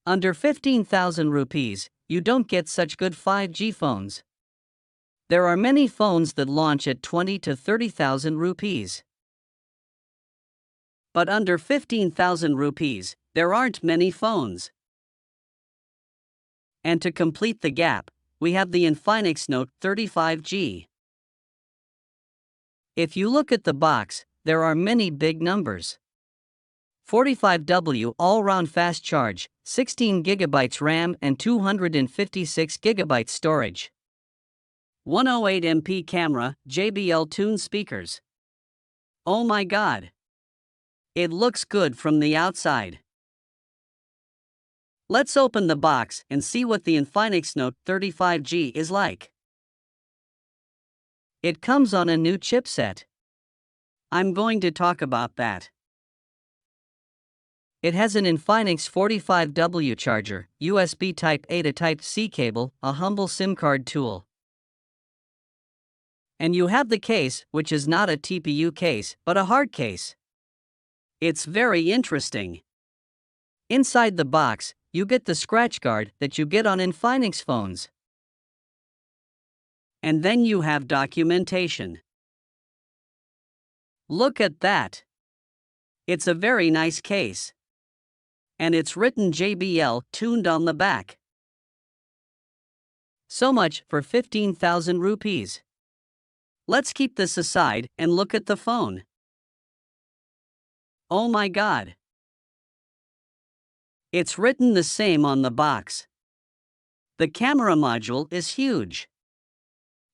Under 15,000 rupees, you don't get such good 5G phones. There are many phones that launch at 20 to 30,000 rupees. But under 15,000 rupees, there aren't many phones. And to complete the gap, we have the Infinix Note 35G. If you look at the box, there are many big numbers. 45W all-round fast charge, 16GB RAM and 256GB storage. 108MP camera, JBL tuned speakers. Oh my god! It looks good from the outside. Let's open the box and see what the Infinix Note 35G is like. It comes on a new chipset. I'm going to talk about that. It has an Infinix 45W charger, USB Type-A to Type-C cable, a humble SIM card tool. And you have the case, which is not a TPU case, but a hard case. It's very interesting. Inside the box, you get the scratch guard that you get on Infinix phones. And then you have documentation. Look at that. It's a very nice case. And it's written JBL tuned on the back. So much for 15,000 rupees. Let's keep this aside and look at the phone. Oh my god. It's written the same on the box. The camera module is huge.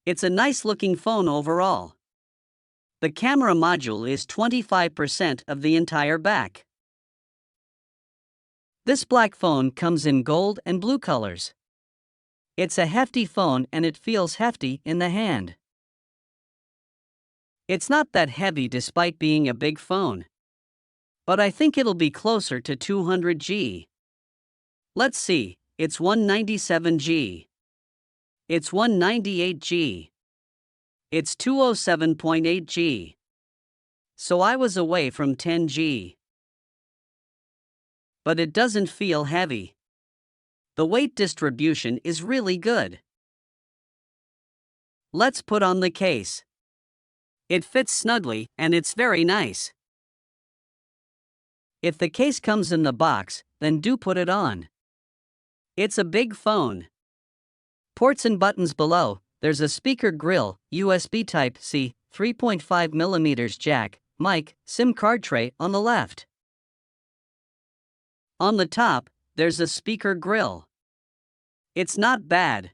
It's a nice looking phone overall. The camera module is 25% of the entire back. This black phone comes in gold and blue colors. It's a hefty phone and it feels hefty in the hand. It's not that heavy despite being a big phone. But I think it'll be closer to 200G. Let's see, it's 197G. It's 198G. It's 207.8G. So I was away from 10G. But it doesn't feel heavy. The weight distribution is really good. Let's put on the case. It fits snugly and it's very nice. If the case comes in the box, then do put it on. It's a big phone. Ports and buttons below, there's a speaker grill, USB Type-C, 3.5mm jack, mic, SIM card tray on the left. On the top, there's a speaker grill. It's not bad.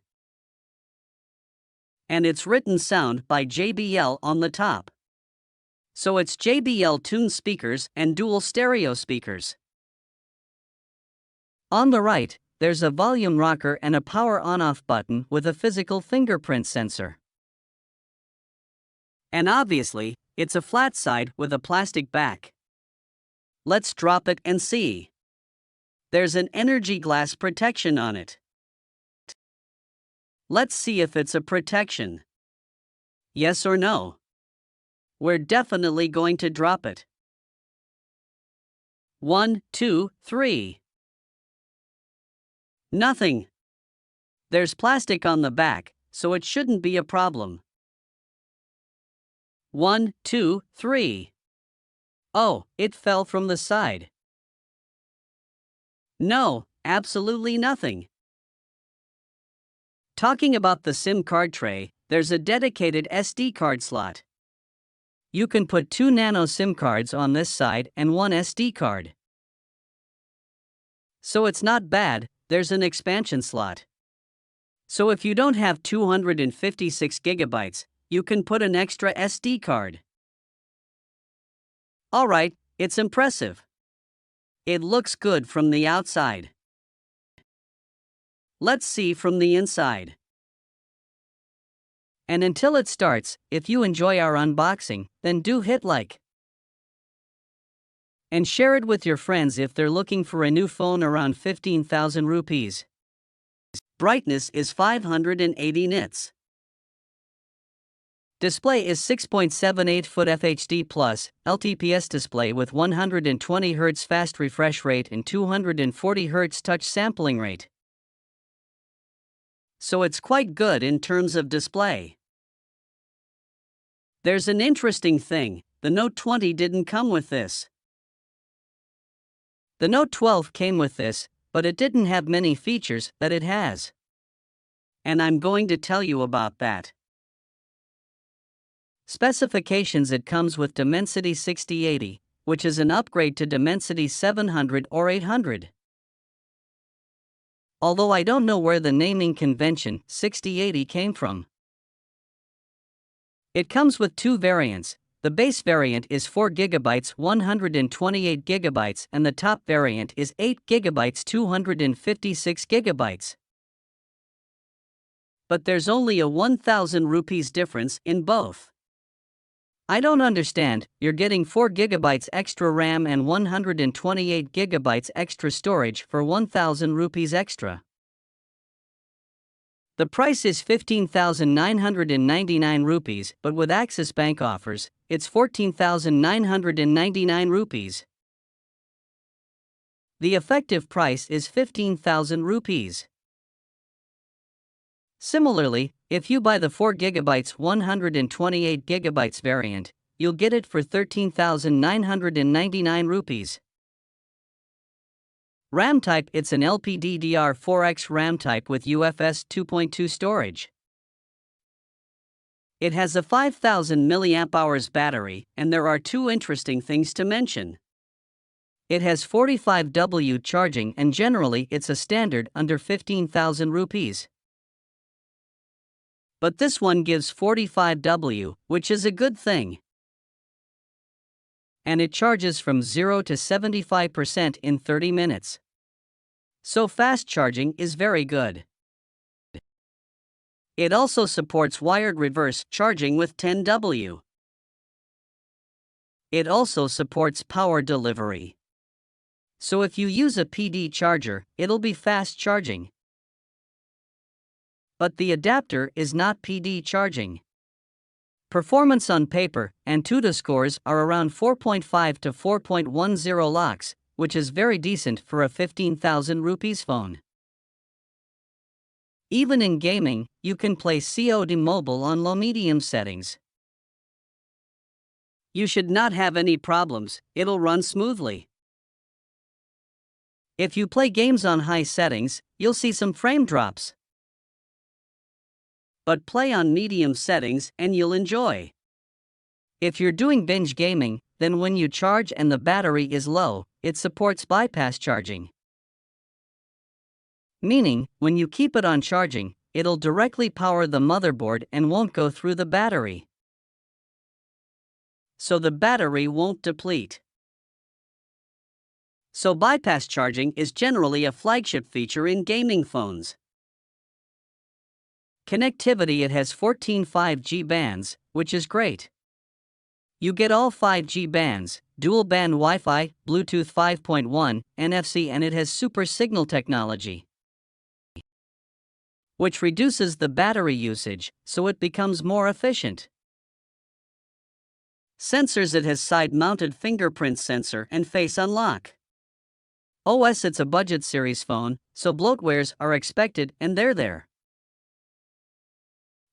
And it's written sound by JBL on the top. So it's JBL tuned speakers and dual stereo speakers. On the right, there's a volume rocker and a power on-off button with a physical fingerprint sensor. And obviously, it's a flat side with a plastic back. Let's drop it and see. There's an energy glass protection on it. Let's see if it's a protection. Yes or no? We're definitely going to drop it. 1, 2, 3. Nothing. There's plastic on the back, so it shouldn't be a problem. 1, 2, 3. Oh, it fell from the side. No, absolutely nothing. Talking about the SIM card tray, there's a dedicated SD card slot. You can put 2 nano SIM cards on this side and 1 SD card. So it's not bad, there's an expansion slot. So if you don't have 256 gigabytes, you can put an extra SD card. Alright, it's impressive. It looks good from the outside. Let's see from the inside. And until it starts, if you enjoy our unboxing, then do hit like. And share it with your friends if they're looking for a new phone around 15,000 rupees. Brightness is 580 nits. Display is 6.78-foot FHD Plus LTPS display with 120 Hz fast refresh rate and 240 Hz touch sampling rate. So it's quite good in terms of display. There's an interesting thing, the Note 20 didn't come with this. The Note 12 came with this, but it didn't have many features that it has. And I'm going to tell you about that. Specifications: it comes with Dimensity 6080, which is an upgrade to Dimensity 700 or 800. Although I don't know where the naming convention 6080 came from. It comes with two variants. The base variant is 4GB 128GB and the top variant is 8GB 256GB. But there's only a 1000 rupees difference in both. I don't understand. You're getting 4GB extra RAM and 128GB extra storage for 1000 rupees extra. The price is 15,999 rupees, but with Axis Bank offers, it's 14,999 rupees. The effective price is 15,000 rupees. Similarly, if you buy the 4GB 128GB variant, you'll get it for 13,999 rupees. RAM type: it's an LPDDR4X RAM type with UFS 2.2 storage. It has a 5000 mAh battery, and there are two interesting things to mention. It has 45W charging, and generally it's a standard under 15,000 rupees. But this one gives 45W, which is a good thing. And it charges from 0 to 75% in 30 minutes. So fast charging is very good. It also supports wired reverse charging with 10W. It also supports power delivery. So if you use a PD charger, it'll be fast charging. But the adapter is not PD charging. Performance on paper Antutu scores are around 4.5 to 4.10 lakhs, which is very decent for a 15,000 rupees phone. Even in gaming, you can play COD Mobile on low-medium settings. You should not have any problems, it'll run smoothly. If you play games on high settings, you'll see some frame drops. But play on medium settings and you'll enjoy. If you're doing binge gaming, then when you charge and the battery is low, it supports bypass charging. Meaning, when you keep it on charging, it'll directly power the motherboard and won't go through the battery. So the battery won't deplete. So bypass charging is generally a flagship feature in gaming phones. Connectivity: it has 14 5G bands, which is great. You get all 5G bands, dual band Wi-Fi, Bluetooth 5.1, NFC, and it has super signal technology, which reduces the battery usage, so it becomes more efficient. Sensors: it has side-mounted fingerprint sensor and face unlock. OS: it's a budget series phone, so bloatwares are expected and they're there.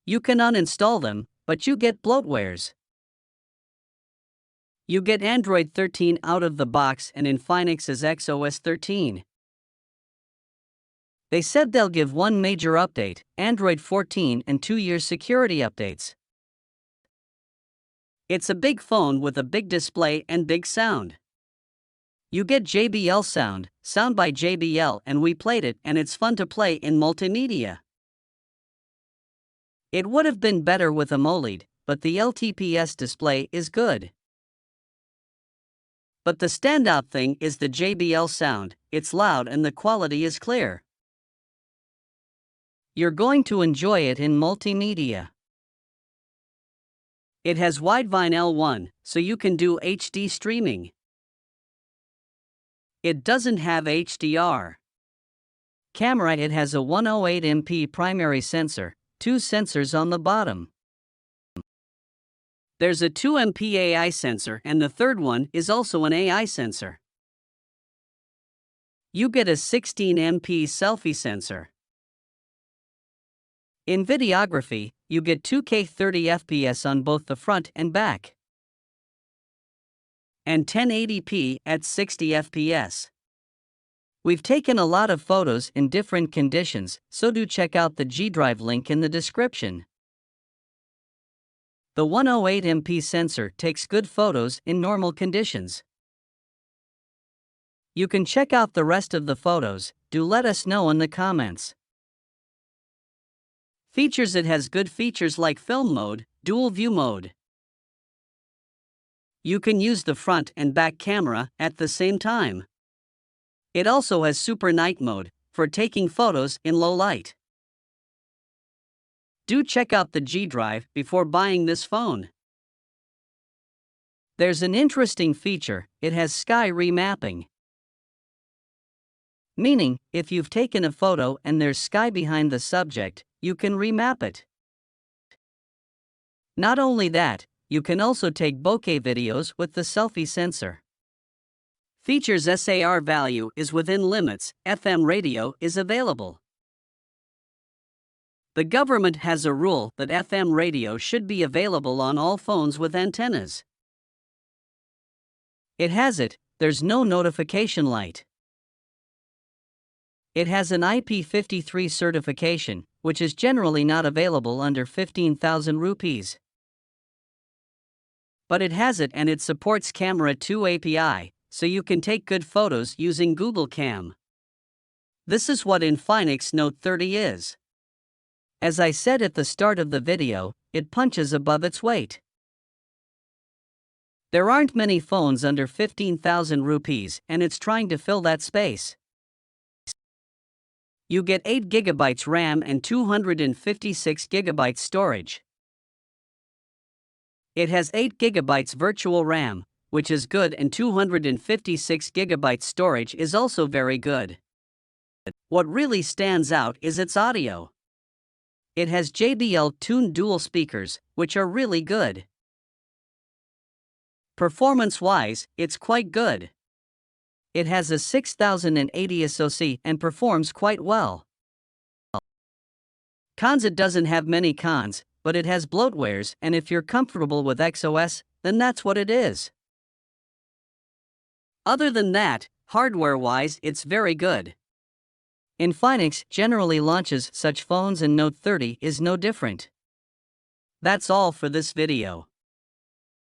You can uninstall them, but you get bloatwares. You get Android 13 out of the box and Infinix's XOS 13. They said they'll give one major update, Android 14, and 2-year security updates. It's a big phone with a big display and big sound. You get JBL sound by JBL, and we played it and it's fun to play in multimedia. It would have been better with AMOLED, but the LTPS display is good. But the standout thing is the JBL sound, it's loud and the quality is clear. You're going to enjoy it in multimedia. It has Widevine L1, so you can do HD streaming. It doesn't have HDR. Camera: it has a 108MP primary sensor, 2 sensors on the bottom. There's a 2MP AI sensor and the third one is also an AI sensor. You get a 16MP selfie sensor. In videography, you get 2K 30 FPS on both the front and back, and 1080p at 60 FPS. We've taken a lot of photos in different conditions, so do check out the G Drive link in the description. The 108MP sensor takes good photos in normal conditions. You can check out the rest of the photos, do let us know in the comments. Features: it has good features like film mode, dual view mode. You can use the front and back camera at the same time. It also has super night mode, for taking photos in low light. Do check out the G Drive before buying this phone. There's an interesting feature: it has sky remapping. Meaning, if you've taken a photo and there's sky behind the subject, you can remap it. Not only that, you can also take bokeh videos with the selfie sensor. Features: SAR value is within limits, FM radio is available. The government has a rule that FM radio should be available on all phones with antennas. It has it, there's no notification light. It has an IP53 certification, which is generally not available under 15,000 rupees. But it has it, and it supports Camera 2 API, so you can take good photos using Google Cam. This is what Infinix Note 30 is. As I said at the start of the video, it punches above its weight. There aren't many phones under 15,000 rupees, and it's trying to fill that space. You get 8GB RAM and 256GB storage. It has 8GB virtual RAM, which is good, and 256GB storage is also very good. What really stands out is its audio. It has JBL tuned dual speakers, which are really good. Performance-wise, it's quite good. It has a 6080 SoC and performs quite well. Cons: it doesn't have many cons, but it has bloatwares, and if you're comfortable with XOS, then that's what it is. Other than that, hardware-wise, it's very good. Infinix generally launches such phones, and Note 30 is no different. That's all for this video.